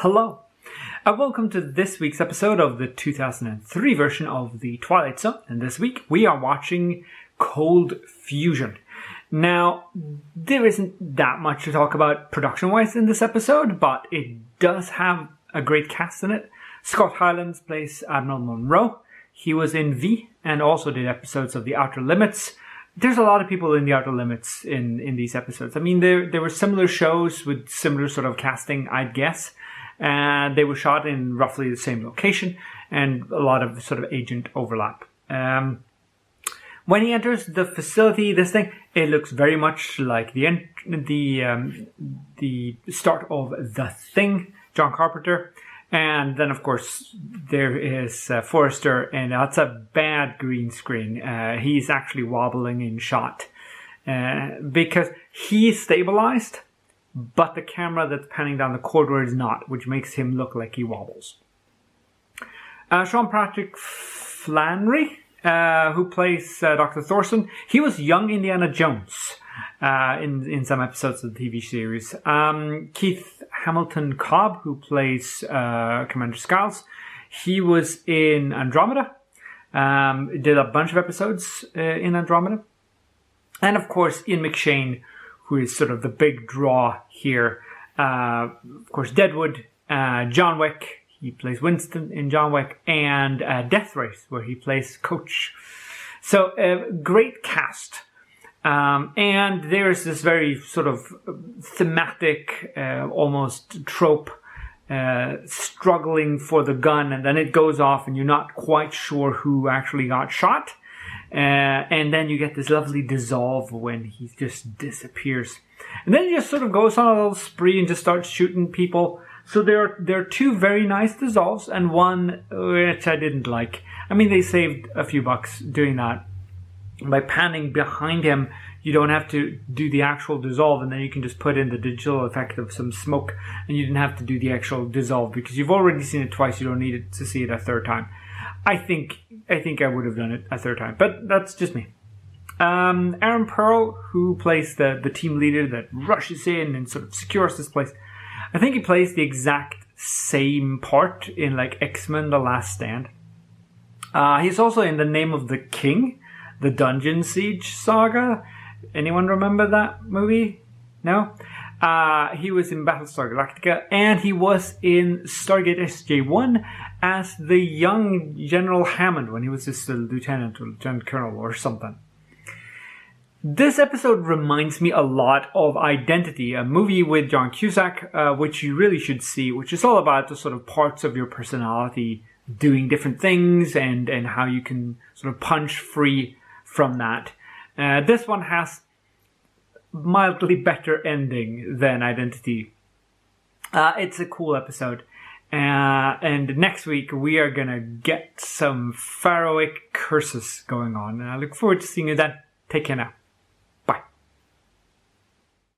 Hello, and welcome to this week's episode of the 2003 version of the Twilight Zone. And this week we are watching Cold Fusion. Now, there isn't that much to talk about production-wise in this episode, but it does have a great cast in it. Scott Hylands plays Admiral Monroe. He was in V and also did episodes of The Outer Limits. There's a lot of people in The Outer Limits in these episodes. I mean, there were similar shows with similar sort of casting, I'd guess. And they were shot in roughly the same location and a lot of sort of agent overlap. When he enters the facility, this thing, it looks very much like the start of The Thing, John Carpenter. And then, of course, there is Forrester, and that's a bad green screen. He's actually wobbling in shot because he's stabilized, but the camera that's panning down the corridor is not, which makes him look like he wobbles. Sean Patrick Flannery, who plays Dr. Thorson, he was young Indiana Jones in some episodes of the TV series. Keith Hamilton Cobb, who plays Commander Skiles, he was in Andromeda, did a bunch of episodes in Andromeda. And of course, Ian McShane, who is sort of the big draw here. Of course, Deadwood, John Wick, he plays Winston in John Wick, and Death Race, where he plays Coach. So, great cast. And there's this very sort of thematic, almost trope, struggling for the gun, and then it goes off and you're not quite sure who actually got shot. And then you get this lovely dissolve when he just disappears. And then he just sort of goes on a little spree and just starts shooting people. So there are two very nice dissolves and one which I didn't like. I mean, they saved a few bucks doing that. By panning behind him, you don't have to do the actual dissolve, and then you can just put in the digital effect of some smoke, and you didn't have to do the actual dissolve because you've already seen it twice. You don't need it to see it a third time. I think I would have done it a third time, but that's just me. Aaron Pearl, who plays the team leader that rushes in and sort of secures this place, I think he plays the exact same part in like X-Men: The Last Stand. He's also in The Name of the King, the Dungeon Siege saga. Anyone remember that movie? No? He was in Battlestar Galactica, and he was in Stargate SG-1 as the young General Hammond when he was just a lieutenant or lieutenant colonel or something. This episode reminds me a lot of Identity, a movie with John Cusack, which you really should see, which is all about the sort of parts of your personality doing different things and how you can sort of punch free from that. This one has mildly better ending than Identity. It's a cool episode. And next week we are gonna get some pharaohic curses going on. And I look forward to seeing you then. Take care now.